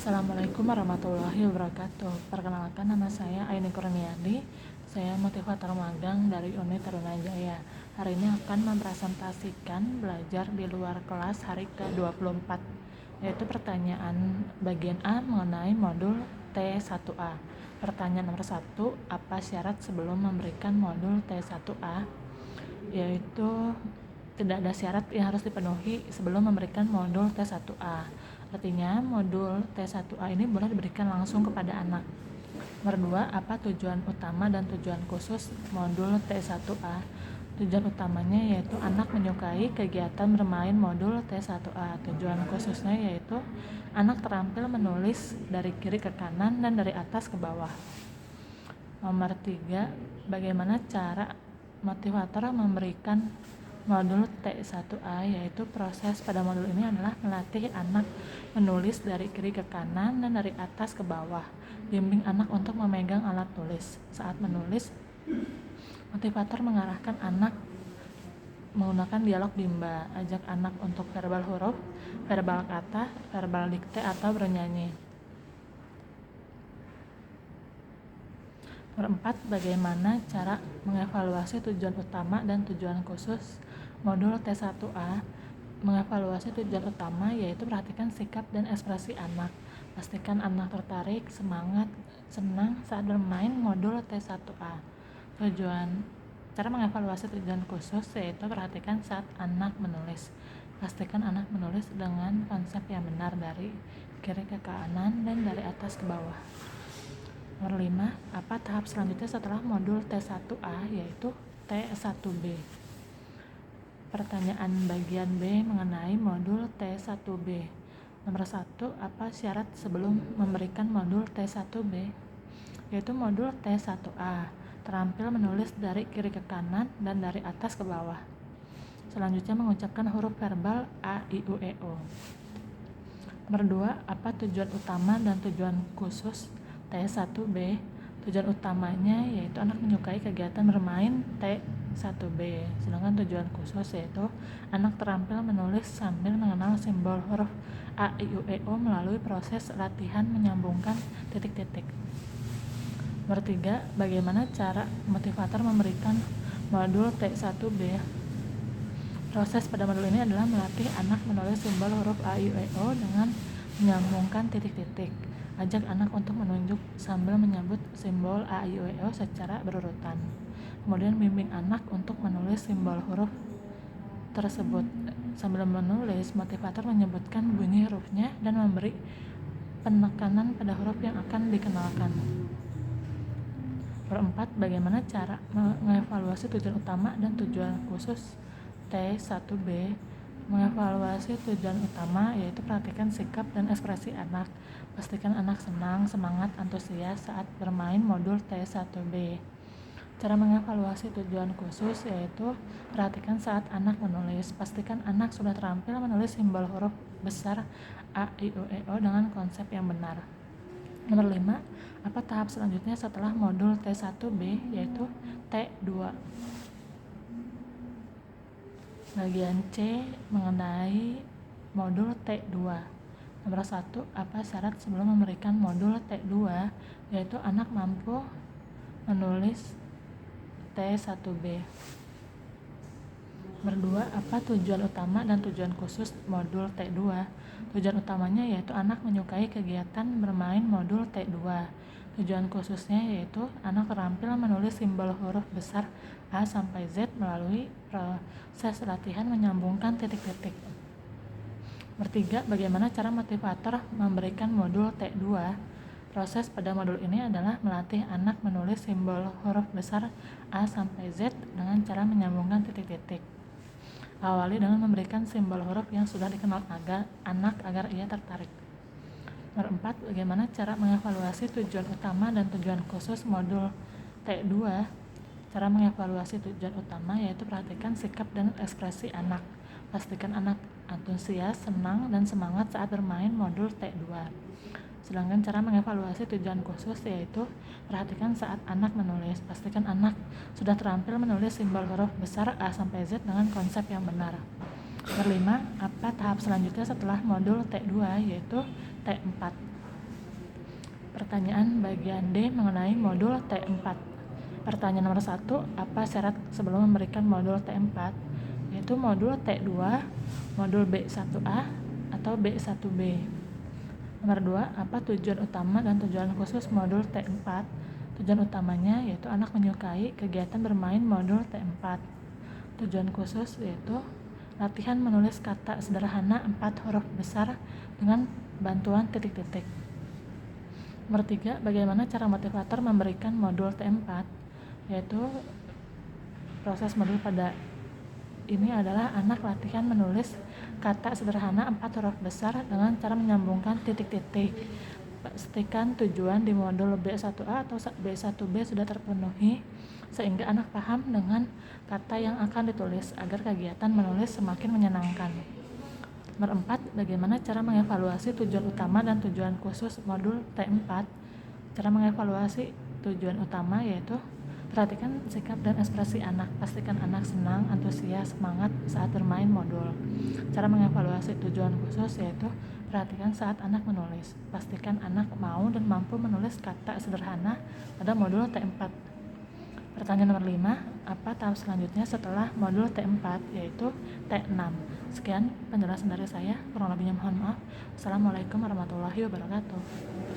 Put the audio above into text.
Assalamualaikum warahmatullahi wabarakatuh. Perkenalkan, nama saya Aini Kurniadi. Saya motivator magang dari Unit Tarunajaya. Hari ini akan mempresentasikan belajar di luar kelas hari ke-24, yaitu pertanyaan bagian A mengenai modul T1A. Pertanyaan nomor 1, apa syarat sebelum memberikan modul T1A? Yaitu tidak ada syarat yang harus dipenuhi sebelum memberikan modul T1A. Artinya, modul T1A ini boleh diberikan langsung kepada anak. Nomor 2, apa tujuan utama dan tujuan khusus modul T1A? Tujuan utamanya yaitu anak menyukai kegiatan bermain modul T1A. Tujuan khususnya yaitu anak terampil menulis dari kiri ke kanan dan dari atas ke bawah. Nomor 3, bagaimana cara motivator memberikan modul T1A, yaitu proses pada modul ini adalah melatih anak menulis dari kiri ke kanan dan dari atas ke bawah. Bimbing anak untuk memegang alat tulis. Saat menulis, motivator mengarahkan anak menggunakan dialog bimba. Ajak anak untuk verbal huruf, verbal kata, verbal dikte, atau bernyanyi. Nomor 4, bagaimana cara mengevaluasi tujuan utama dan tujuan khusus modul T1A? Mengevaluasi tujuan utama yaitu perhatikan sikap dan ekspresi anak. Pastikan anak tertarik, semangat, senang saat bermain modul T1A. Cara mengevaluasi tujuan khusus yaitu perhatikan saat anak menulis. Pastikan anak menulis dengan konsep yang benar dari kiri ke kanan dan dari atas ke bawah. Nomor 5, apa tahap selanjutnya setelah modul T1A, yaitu T1B. Pertanyaan bagian B mengenai modul T1B. Nomor 1, apa syarat sebelum memberikan modul T1B? Yaitu modul T1A, terampil menulis dari kiri ke kanan dan dari atas ke bawah. Selanjutnya mengucapkan huruf verbal A, I, U, E, O. Nomor 2, apa tujuan utama dan tujuan khusus T1B? Tujuan utamanya yaitu anak menyukai kegiatan bermain T1B. Sedangkan tujuan khusus yaitu anak terampil menulis sambil mengenal simbol huruf A, I, U, E, O melalui proses latihan menyambungkan titik-titik. Nomor 3, bagaimana cara motivator memberikan modul T1B? Proses pada modul ini adalah melatih anak menulis simbol huruf A, I, U, E, O dengan menyambungkan titik-titik. Ajak anak untuk menunjuk sambil menyebut simbol A, I, U, E, O secara berurutan. Kemudian bimbing anak untuk menulis simbol huruf tersebut. Sambil menulis, motivator menyebutkan bunyi hurufnya dan memberi penekanan pada huruf yang akan dikenalkan. Nomor 4, bagaimana cara mengevaluasi tujuan utama dan tujuan khusus T1B? Mengevaluasi tujuan utama yaitu perhatikan sikap dan ekspresi anak. Pastikan anak senang, semangat, antusias saat bermain modul T1B. Cara mengevaluasi tujuan khusus yaitu perhatikan saat anak menulis. Pastikan anak sudah terampil menulis simbol huruf besar A, I, U, E, O dengan konsep yang benar. Nomor 5, apa tahap selanjutnya setelah modul T1B, yaitu T2. Bagian C mengenai modul T2. Nomor 1, apa syarat sebelum memberikan modul T2, yaitu anak mampu menulis T1B. Nomor 2, apa tujuan utama dan tujuan khusus modul T2? Tujuan utamanya yaitu anak menyukai kegiatan bermain modul T2. Tujuan khususnya yaitu anak terampil menulis simbol huruf besar A sampai Z melalui proses latihan menyambungkan titik-titik. Nomor 3, bagaimana cara motivator memberikan modul T2? Proses pada modul ini adalah melatih anak menulis simbol huruf besar A sampai Z dengan cara menyambungkan titik-titik. Awali dengan memberikan simbol huruf yang sudah dikenal anak agar ia tertarik. Nomor 4, bagaimana cara mengevaluasi tujuan utama dan tujuan khusus modul T2? Cara mengevaluasi tujuan utama yaitu perhatikan sikap dan ekspresi anak. Pastikan anak antusias, senang, dan semangat saat bermain modul T2. Sedangkan cara mengevaluasi tujuan khusus yaitu perhatikan saat anak menulis. Pastikan anak sudah terampil menulis simbol huruf besar A sampai Z dengan konsep yang benar. Nomor 5, apa tahap selanjutnya setelah modul T2, yaitu T4. Pertanyaan bagian D mengenai modul T4. Pertanyaan nomor 1, apa syarat sebelum memberikan modul T4? Yaitu modul T2, modul B1A, atau B1B. Nomor 2, apa tujuan utama dan tujuan khusus modul T4? Tujuan utamanya yaitu anak menyukai kegiatan bermain modul T4. Tujuan khusus yaitu latihan menulis kata sederhana 4 huruf besar dengan bantuan titik-titik. Nomor 3, bagaimana cara motivator memberikan modul T4? Yaitu proses modul pada ini adalah anak latihan menulis kata sederhana 4 huruf besar dengan cara menyambungkan titik-titik. Pastikan tujuan di modul B1A atau B1B sudah terpenuhi sehingga anak paham dengan kata yang akan ditulis agar kegiatan menulis semakin menyenangkan. Nomor 4, bagaimana cara mengevaluasi tujuan utama dan tujuan khusus modul T4? Cara mengevaluasi tujuan utama yaitu perhatikan sikap dan ekspresi anak. Pastikan anak senang, antusias, semangat saat bermain modul. Cara mengevaluasi tujuan khusus yaitu perhatikan saat anak menulis. Pastikan anak mau dan mampu menulis kata sederhana pada modul T4. Pertanyaan nomor 5, apa tahap selanjutnya setelah modul T4 yaitu T6? Sekian penjelasan dari saya, kurang lebihnya mohon maaf. Assalamualaikum warahmatullahi wabarakatuh.